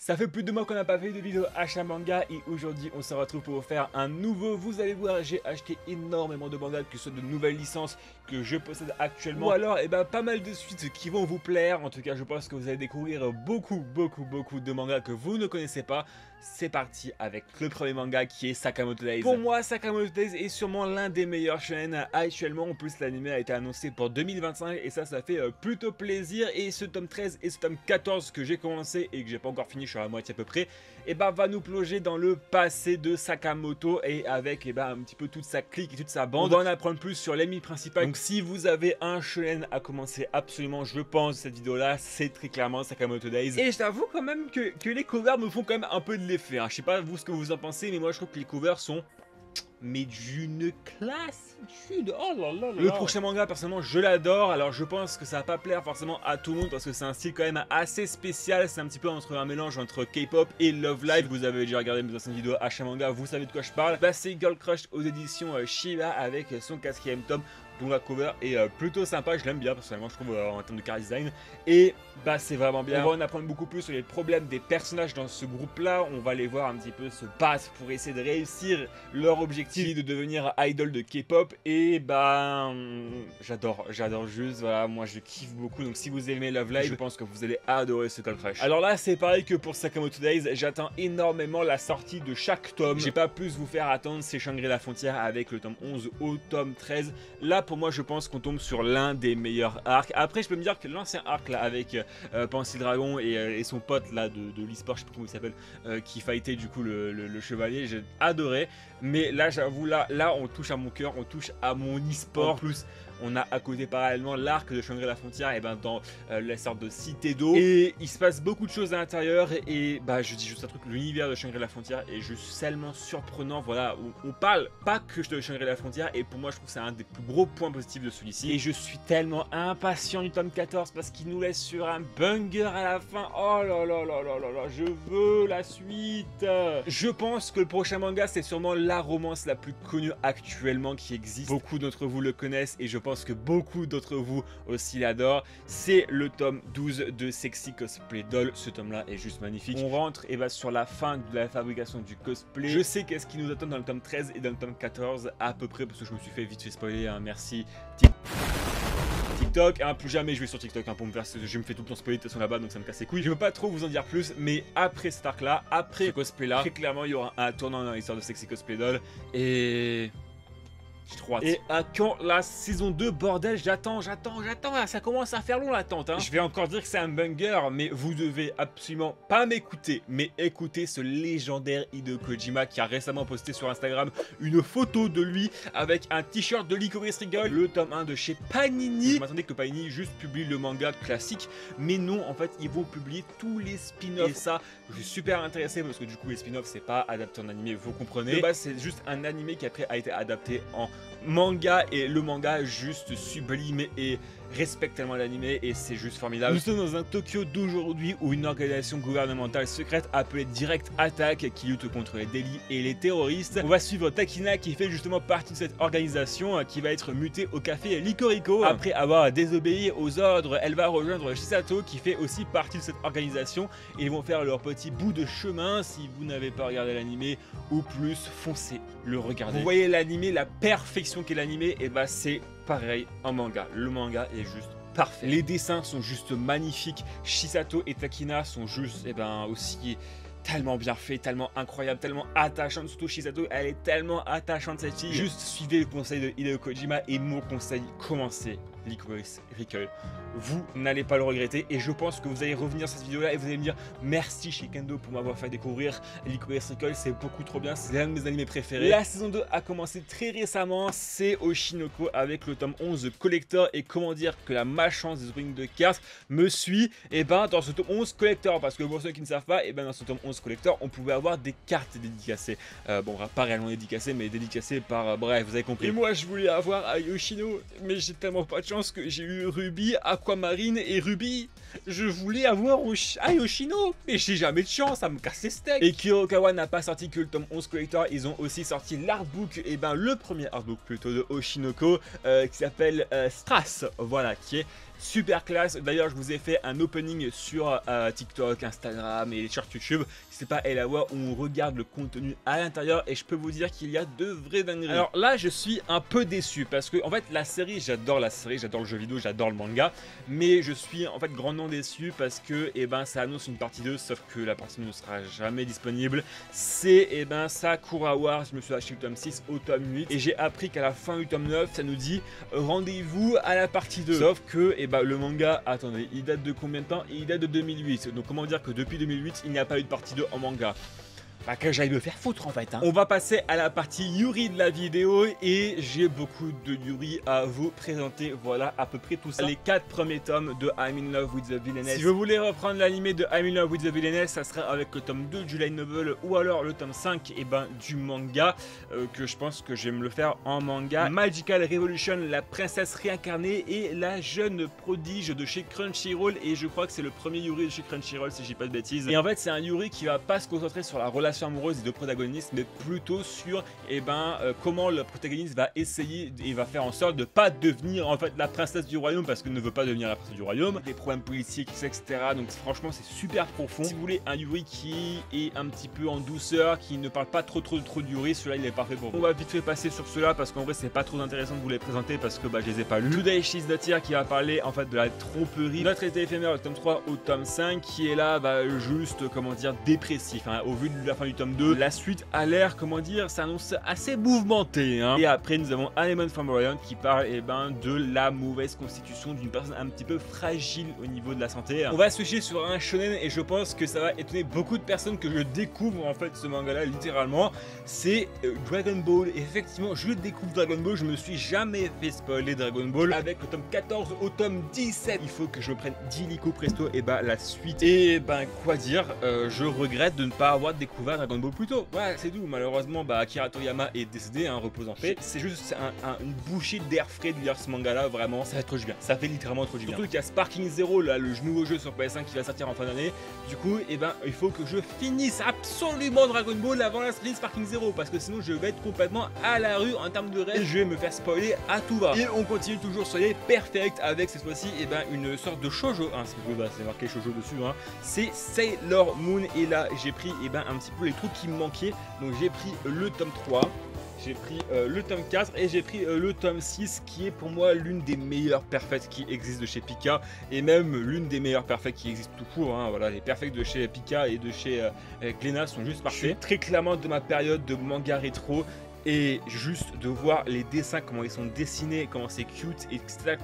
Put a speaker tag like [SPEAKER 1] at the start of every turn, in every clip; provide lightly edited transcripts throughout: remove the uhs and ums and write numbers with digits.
[SPEAKER 1] Ça fait plus de mois qu'on n'a pas fait de vidéo achat manga et aujourd'hui on se retrouve pour vous faire un nouveau. Vous allez voir, j'ai acheté énormément de mangas, que ce soit de nouvelles licences que je possède actuellement, ou alors pas mal de suites qui vont vous plaire. En tout cas je pense que vous allez découvrir beaucoup de mangas que vous ne connaissez pas. C'est parti avec le premier manga qui est Sakamoto Days. Pour moi, Sakamoto Days est sûrement l'un des meilleurs shonen actuellement. En plus, l'anime a été annoncé pour 2025 et ça fait plutôt plaisir. Et ce tome 13 et ce tome 14 que j'ai commencé et que j'ai pas encore fini, je suis à la moitié à peu près, va nous plonger dans le passé de Sakamoto et avec un petit peu toute sa clique et toute sa bande. On va en apprendre plus sur l'ennemi principal. Donc si vous avez un shonen à commencer absolument, je pense, cette vidéo là, c'est très clairement Sakamoto Days. Et je t'avoue quand même que les covers me font quand même un peu de l'effet, hein. Je sais pas vous ce que vous en pensez, mais moi je trouve que les covers sont d'une classitude. Oh là là là. Le prochain manga, personnellement, je l'adore. Alors je pense que ça va pas plaire forcément à tout le monde parce que c'est un style quand même assez spécial. C'est un petit peu entre un mélange entre K-pop et Love Live. Si vous avez déjà regardé mes anciennes vidéos achat manga, vous savez de quoi je parle. C'est Girl Crush aux éditions Shiba avec son 4e tome, dont la cover est plutôt sympa. Je l'aime bien personnellement, je trouve, en termes de car design. Et c'est vraiment bien. On va en apprendre beaucoup plus sur les problèmes des personnages dans ce groupe là. On va les voir un petit peu se battre pour essayer de réussir leur objectif de devenir idol de K-pop. Et j'adore juste, voilà, moi je kiffe beaucoup. Donc si vous aimez Love Live, je pense que vous allez adorer ce Girl Crush. Alors là c'est pareil que pour Sakamoto Days, j'attends énormément la sortie de chaque tome. J'ai pas plus vous faire attendre, c'est Shangri-La Frontière avec le tome 11 au tome 13. Là pour moi je pense qu'on tombe sur l'un des meilleurs arcs. Après je peux me dire que l'ancien arc là avec Pencil Dragon et son pote là de l'e-sport, je sais pas comment il s'appelle, qui fightait du coup le chevalier, j'ai adoré. Mais là j'avoue, là on touche à mon cœur, on touche à mon e-sport. En plus on a à côté parallèlement l'arc de Shangri-La Frontière dans la sorte de cité d'eau. Et il se passe beaucoup de choses à l'intérieur. Et je dis juste un truc, l'univers de Shangri-La Frontière est juste tellement surprenant. Voilà, on parle pas que de Shangri-La Frontière. Et pour moi je trouve que c'est un des plus gros points positifs de celui-ci. Et je suis tellement impatient du tome 14 parce qu'il nous laisse sur un banger à la fin. Oh là là là là là là, je veux la suite. Je pense que le prochain manga c'est sûrement la romance la plus connue actuellement qui existe. Beaucoup d'entre vous le connaissent et je pense que beaucoup d'entre vous aussi l'adorent. C'est le tome 12 de Sexy Cosplay Doll. Ce tome là est juste magnifique. On rentre sur la fin de la fabrication du cosplay. Je sais qu'est-ce qui nous attend dans le tome 13 et dans le tome 14 à peu près, parce que je me suis fait vite fait spoiler, hein. Merci TikTok, plus jamais je vais sur TikTok pour me faire, je me fais tout le temps spoiler de toute façon là-bas, donc ça me casse les couilles. Je veux pas trop vous en dire plus, mais après cet arc là, après ce cosplay là, très clairement il y aura un tournant dans l'histoire de Sexy Cosplay Doll. Et j'ai trop hâte. Et à quand la saison 2, bordel? J'attends, ça commence à faire long l'attente, hein. Je vais encore dire que c'est un banger, mais vous devez absolument pas m'écouter, mais écouter ce légendaire Hideo Kojima qui a récemment posté sur Instagram une photo de lui avec un t-shirt de Licorice Rigole, le tome 1 de chez Panini. Je m'attendais que Panini juste publie le manga classique, mais non, en fait ils vont publier tous les spin-offs. Et ça, je suis super intéressé parce que du coup les spin-offs c'est pas adapté en animé, vous comprenez. C'est juste un animé qui après a été adapté en manga et le manga juste sublime et respecte tellement l'animé et c'est juste formidable. Nous sommes dans un Tokyo d'aujourd'hui où une organisation gouvernementale secrète appelée Direct Attack qui lutte contre les délits et les terroristes. On va suivre Takina qui fait justement partie de cette organisation qui va être mutée au café Licorico. Après avoir désobéi aux ordres, elle va rejoindre Shisato qui fait aussi partie de cette organisation et ils vont faire leur petit bout de chemin. Si vous n'avez pas regardé l'animé ou plus, foncez le regarder. Vous voyez l'animé, la perfection qu'est l'animé, et c'est pareil en manga. Le manga est juste parfait. Les dessins sont juste magnifiques. Shisato et Takina sont juste aussi tellement bien faits, tellement incroyables, tellement attachantes. Surtout Shisato, elle est tellement attachante cette fille. Juste suivez le conseil de Hideo Kojima et mon conseil, commencez Licorice Rigole. Vous n'allez pas le regretter et je pense que vous allez revenir sur cette vidéo là et vous allez me dire merci chez Kendo pour m'avoir fait découvrir Licorice Rigole, c'est beaucoup trop bien, c'est l'un de mes animés préférés. La saison 2 a commencé très récemment, c'est Oshinoko avec le tome 11 Collector et comment dire que la malchance des openings de cartes me suit dans ce tome 11 Collector, parce que pour ceux qui ne savent pas, dans ce tome 11 Collector on pouvait avoir des cartes dédicacées, pas réellement dédicacées mais dédicacées par, bref vous avez compris. Et moi je voulais avoir Yoshino mais j'ai tellement pas de chance que j'ai eu Ruby, Aquamarine et Ruby. Je voulais avoir Yoshino, mais j'ai jamais de chance, ça me casse les steaks. Et Kurokawa n'a pas sorti que le tome 11 Collector, ils ont aussi sorti l'artbook, le premier artbook plutôt de Oshinoko, qui s'appelle Strass, voilà, qui est super classe. D'ailleurs je vous ai fait un opening sur TikTok, Instagram et les shorts YouTube. N'hésitez pas à aller la voir où on regarde le contenu à l'intérieur et je peux vous dire qu'il y a de vraies dingueries. Alors là je suis un peu déçu parce que en fait la série, j'adore le jeu vidéo, j'adore le manga, mais je suis en fait grandement déçu parce que ça annonce une partie 2 sauf que la partie 2 ne sera jamais disponible. C'est Sakura Wars, je me suis acheté le tome 6 au tome 8 et j'ai appris qu'à la fin du tome 9 ça nous dit rendez-vous à la partie 2. Sauf que le manga, attendez, il date de combien de temps? Il date de 2008, donc comment dire que depuis 2008 il n'y a pas eu de partie 2 en manga. Bah que j'aille me faire foutre en fait hein. On va passer à la partie Yuri de la vidéo et j'ai beaucoup de Yuri à vous présenter. Voilà à peu près tout ça. Les 4 premiers tomes de I'm in Love with the Villainess. Si je voulais reprendre l'animé de I'm in Love with the Villainess, ça serait avec le tome 2 du light novel ou alors le tome 5 du manga que je pense que je vais me le faire en manga. Magical Revolution, la princesse réincarnée et la jeune prodige de chez Crunchyroll, et je crois que c'est le premier Yuri de chez Crunchyroll si je dis pas de bêtises. Et en fait c'est un Yuri qui va pas se concentrer sur la relation amoureuse des deux protagonistes, mais plutôt sur comment le protagoniste va essayer et va faire en sorte de pas devenir en fait la princesse du royaume parce qu'il ne veut pas devenir la princesse du royaume, des problèmes politiques etc. Donc franchement c'est super profond. Si vous voulez un Yuri qui est un petit peu en douceur, qui ne parle pas trop de Yuri, celui-là il est parfait pour vous. On va vite fait passer sur cela parce qu'en vrai c'est pas trop intéressant de vous les présenter parce que je les ai pas lus. Today She's the Tear qui va parler en fait de la tromperie. Notre été éphémère au tome 3 au tome 5 qui est là juste comment dire dépressif hein. Au vu de la fin du tome 2, la suite a l'air comment dire, s'annonce assez mouvementé hein. Et après nous avons Anemone from Orient qui parle de la mauvaise constitution d'une personne un petit peu fragile au niveau de la santé. On va switcher sur un shonen et je pense que ça va étonner beaucoup de personnes que je découvre en fait ce manga là littéralement. C'est Dragon Ball. Et effectivement je découvre Dragon Ball, je me suis jamais fait spoiler Dragon Ball avec le tome 14 au tome 17. Il faut que je me prenne d'illico presto la suite. Et quoi dire, je regrette de ne pas avoir découvert Dragon Ball plus tôt. Ouais c'est tout, malheureusement Akira Toriyama est décédé, repose en paix. C'est juste une bouchée d'air frais de lire ce manga là, vraiment ça fait trop du bien, ça fait littéralement trop du bien. Surtout qu'il y a Sparking Zero là, le nouveau jeu sur PS5 qui va sortir en fin d'année. Du coup il faut que je finisse absolument Dragon Ball avant la série Sparking Zero parce que sinon je vais être complètement à la rue en termes de rêve et je vais me faire spoiler à tout va. Et on continue toujours sur les perfects avec cette fois-ci une sorte de shoujo hein, c'est marqué shoujo dessus hein. C'est Sailor Moon et là j'ai pris un petit peu les trucs qui me manquaient. Donc j'ai pris le tome 3, j'ai pris le tome 4 et j'ai pris le tome 6 qui est pour moi l'une des meilleures perfects qui existent de chez Pika et même l'une des meilleures perfects qui existent tout court hein. Voilà, les perfects de chez Pika et de chez Glénat sont juste parfaits. Très clairement de ma période de manga rétro. Et juste de voir les dessins, comment ils sont dessinés, comment c'est cute, etc.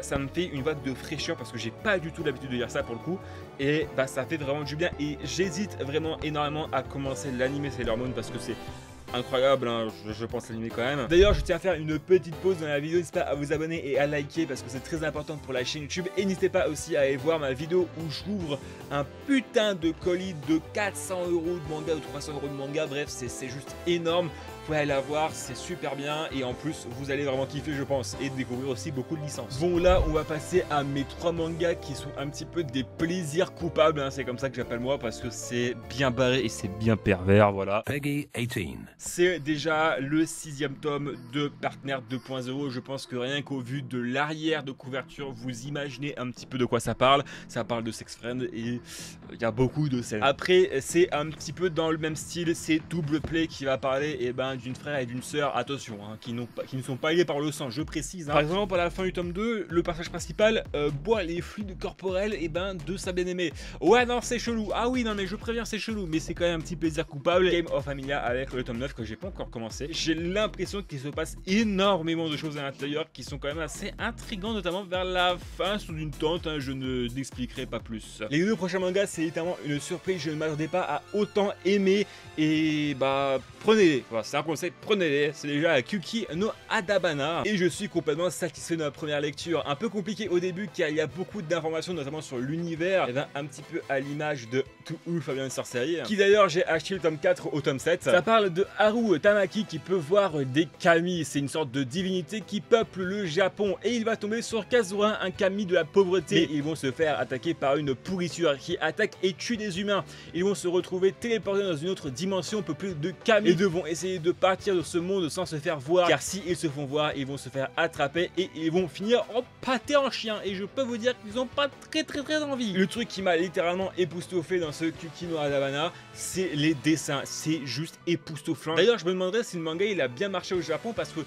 [SPEAKER 1] Ça me fait une vague de fraîcheur parce que j'ai pas du tout l'habitude de lire ça pour le coup. Et ça fait vraiment du bien. Et j'hésite vraiment énormément à commencer l'anime Sailor Moon parce que c'est incroyable, hein, je pense l'animer quand même. D'ailleurs je tiens à faire une petite pause dans la vidéo, n'hésitez pas à vous abonner et à liker parce que c'est très important pour la chaîne YouTube. Et n'hésitez pas aussi à aller voir ma vidéo où j'ouvre un putain de colis de 400 € de manga ou 300 € de manga, bref c'est juste énorme. Vous pouvez aller la voir, c'est super bien et en plus vous allez vraiment kiffer je pense et découvrir aussi beaucoup de licences. Bon là on va passer à mes 3 mangas qui sont un petit peu des plaisirs coupables hein, c'est comme ça que j'appelle moi parce que c'est bien barré et c'est bien pervers, voilà. Peggy 18. C'est déjà le 6e tome de Partner 2.0, je pense que rien qu'au vu de l'arrière de couverture vous imaginez un petit peu de quoi ça parle de sex friend et il y a beaucoup de scènes. Après c'est un petit peu dans le même style, c'est Double Play qui va parler d'une frère et d'une sœur, attention, hein, qui ne sont pas liés par le sang, je précise. Hein. Par exemple, à la fin du tome 2, le personnage principal boit les fluides corporels de sa bien-aimée. Ouais, non, c'est chelou. Ah oui, non, mais je préviens, c'est chelou, mais c'est quand même un petit plaisir coupable. Game of Familia avec le tome 9 que j'ai pas encore commencé. J'ai l'impression qu'il se passe énormément de choses à l'intérieur qui sont quand même assez intrigantes, notamment vers la fin sous une tente. Hein, je ne n'expliquerai pas plus. Les 2 prochains mangas, c'est littéralement une surprise. Je ne m'attendais pas à autant aimer et prenez-les. Voilà, c'est un conseil, prenez-les. C'est déjà Kyuki no Adabana et je suis complètement satisfait de ma première lecture. Un peu compliqué au début car il y a beaucoup d'informations notamment sur l'univers, un petit peu à l'image de To All Fabian Sorcery, qui d'ailleurs j'ai acheté le tome 4 au tome 7. Ça parle de Haru Tamaki qui peut voir des kami, c'est une sorte de divinité qui peuple le Japon et il va tomber sur Kazura, un kami de la pauvreté. Et ils vont se faire attaquer par une pourriture qui attaque et tue des humains. Ils vont se retrouver téléportés dans une autre dimension peuplée de kami et devront essayer de partir de ce monde sans se faire voir, car si ils se font voir, ils vont se faire attraper et ils vont finir en pâté en chien. Et je peux vous dire qu'ils n'ont pas très envie. Le truc qui m'a littéralement époustouflé dans ce Kuki no Adabana, c'est les dessins, c'est juste époustouflant. D'ailleurs, je me demanderais si le manga il a bien marché au Japon, parce que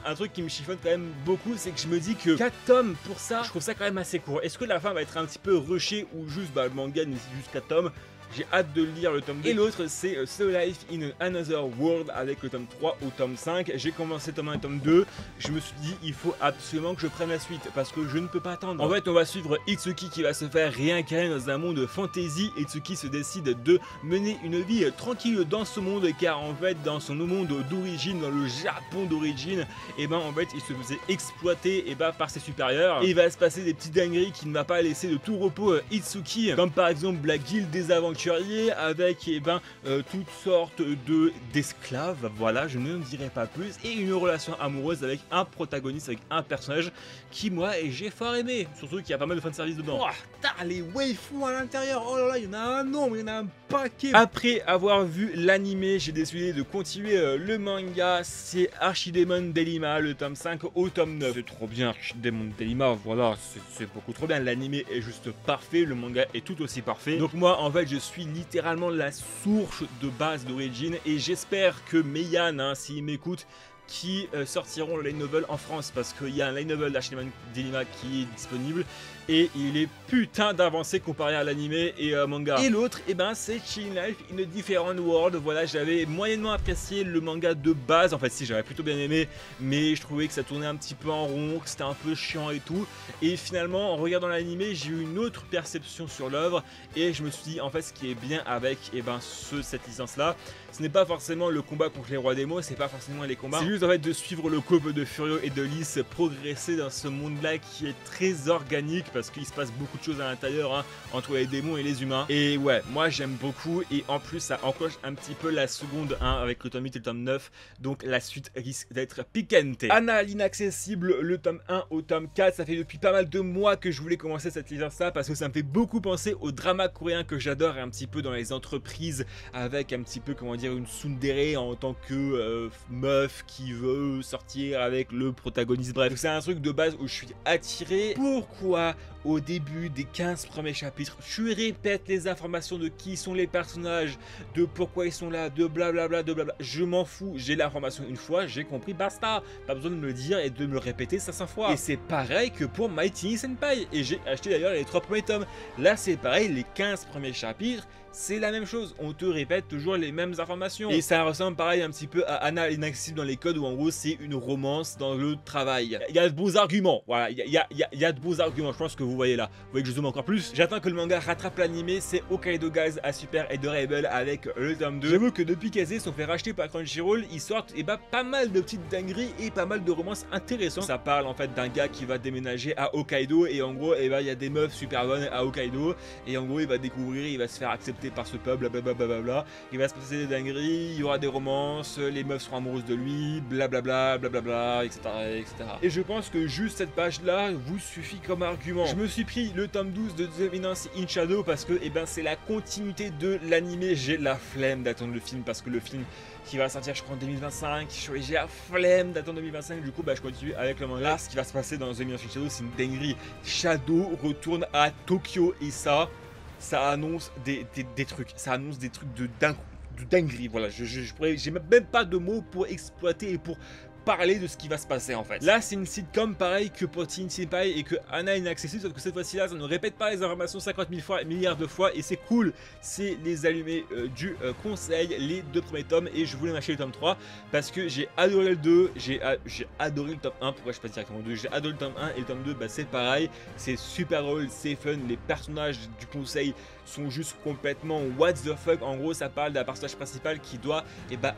[SPEAKER 1] un truc qui me chiffonne quand même beaucoup, c'est que je me dis que 4 tomes pour ça, je trouve ça quand même assez court. Est-ce que la fin va être un petit peu rushée ou juste le manga nécessite juste 4 tomes? J'ai hâte de lire le tome 2. Et l'autre, c'est So Life in Another World avec le tome 3 au tome 5. J'ai commencé tome 1 et tome 2. Je me suis dit, il faut absolument que je prenne la suite parce que je ne peux pas attendre. En fait, on va suivre Itsuki qui va se faire réincarner dans un monde fantasy. Itsuki se décide de mener une vie tranquille dans ce monde, car en fait, dans son monde d'origine, dans le Japon d'origine, en fait, il se faisait exploiter par ses supérieurs. Et il va se passer des petites dingueries qui ne va pas laisser de tout repos Itsuki, comme par exemple la guilde des aventuriers avec toutes sortes d'esclaves, voilà, je ne dirai pas plus, et une relation amoureuse avec un protagoniste, avec un personnage qui moi j'ai fort aimé, surtout qu'il y a pas mal de fanservice dedans. Oh, les waifus à l'intérieur, oh là là, il y en a un nombre, il y en a un paquet. Après avoir vu l'animé, j'ai décidé de continuer le manga. C'est Archidemon Delima, le tome 5 au tome 9. C'est trop bien Archidemon Delima, voilà, c'est beaucoup trop bien. L'animé est juste parfait, le manga est tout aussi parfait. Donc moi en fait je suis littéralement la source de base d'origine, et j'espère que Meian, s'il m'écoute, qui sortiront le light novel en France, parce qu'il y a un light novel d'Archidemon Delima qui est disponible et il est putain d'avancé comparé à l'animé et manga. Et l'autre, c'est Chilling Life in a Different World. Voilà, j'avais moyennement apprécié le manga de base, en fait si, j'avais plutôt bien aimé, mais je trouvais que ça tournait un petit peu en rond, que c'était un peu chiant et tout, et finalement en regardant l'animé j'ai eu une autre perception sur l'œuvre, et je me suis dit en fait ce qui est bien avec cette licence là, ce n'est pas forcément le combat contre les rois des mots, c'est pas forcément les combats, c'est juste en fait de suivre le couple de Furio et de Lys progresser dans ce monde là qui est très organique, parce qu'il se passe beaucoup de choses à l'intérieur entre les démons et les humains. Et ouais, moi j'aime beaucoup, et en plus ça encoche un petit peu la seconde avec le tome 8 et le tome 9, donc la suite risque d'être piquante. Anna l'inaccessible, le tome 1 au tome 4, ça fait depuis pas mal de mois que je voulais commencer cette licence là, parce que ça me fait beaucoup penser au drama coréen que j'adore, un petit peu dans les entreprises, avec un petit peu comment dire une tsundere en tant que meuf qui veut sortir avec le protagoniste, bref c'est un truc de base où je suis attiré. Pourquoi au début des 15 premiers chapitres tu répètes les informations de qui sont les personnages, de pourquoi ils sont là, de blablabla, je m'en fous, j'ai l'information une fois, j'ai compris, basta, pas besoin de me le dire et de me le répéter 500 fois. Et c'est pareil que pour Mighty Senpai, et j'ai acheté d'ailleurs les 3 premiers tomes, là c'est pareil, les 15 premiers chapitres c'est la même chose, on te répète toujours les mêmes informations. Et ça ressemble pareil un petit peu à Anna l'inaccessible dans les codes, où en gros c'est une romance dans le travail. Il y a de beaux arguments, voilà, il y a de beaux arguments, je pense que vous voyez là. Vous voyez que je zoome encore plus. J'attends que le manga rattrape l'animé, c'est Hokkaido Guys à Super Adorable avec le tome 2. J'avoue que depuis qu'Azé sont fait racheter par Crunchyroll, ils sortent pas mal de petites dingueries et pas mal de romances intéressantes. Ça parle en fait d'un gars qui va déménager à Hokkaido, et en gros il y a des meufs super bonnes à Hokkaido, et en gros il va découvrir, il va se faire accepter par ce peuple, blablabla, il va se passer des dingueries, il y aura des romances, les meufs seront amoureuses de lui, blablabla, etc., etc. Et je pense que juste cette page là vous suffit comme argument. Je me suis pris le tome 12 de The Eminence in Shadow parce que c'est la continuité de l'animé. J'ai la flemme d'attendre le film, parce que le film qui va sortir je crois en 2025, j'ai la flemme d'attendre 2025, du coup je continue avec le manga. Là, ce qui va se passer dans The Eminence in Shadow, c'est une dinguerie. Shadow retourne à Tokyo, et ça annonce des trucs, ça annonce des trucs de dinguerie, voilà, j'ai même pas de mots pour exploiter et pour parler de ce qui va se passer en fait. Là c'est une sitcom pareil que pour Teen Senpai et que Anna inaccessible, sauf que cette fois-ci là ça ne répète pas les informations 50 000 fois, milliards de fois, et c'est cool. C'est les allumés du conseil, les 2 premiers tomes, et je voulais m'acheter le tome 3 parce que j'ai adoré le 2, j'ai adoré le tome 1, pourquoi je passe directement au 2, j'ai adoré le tome 1 et le tome 2 c'est pareil, c'est super drôle, c'est fun, les personnages du conseil sont juste complètement what the fuck. En gros ça parle d'un personnage principal qui doit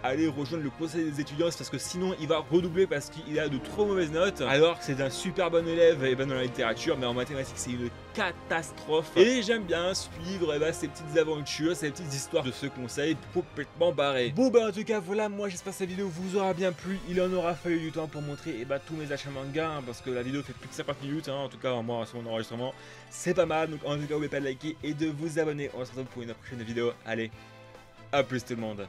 [SPEAKER 1] aller rejoindre le conseil des étudiants, parce que sinon il va redoubler parce qu'il a de trop mauvaises notes, alors que c'est un super bon élève et ben dans la littérature, mais en mathématiques c'est une catastrophe. Et j'aime bien suivre ces petites aventures, ces petites histoires de ce conseil complètement barré. Bon bah en tout cas voilà, moi j'espère que cette vidéo vous aura bien plu. Il en aura fallu du temps pour montrer tous mes achats manga, hein, parce que la vidéo fait plus de 50 minutes, hein, en tout cas moi à son enregistrement, c'est pas mal. Donc en tout cas n'oubliez pas de liker et de vous abonner. On se retrouve pour une prochaine vidéo. Allez, à plus tout le monde.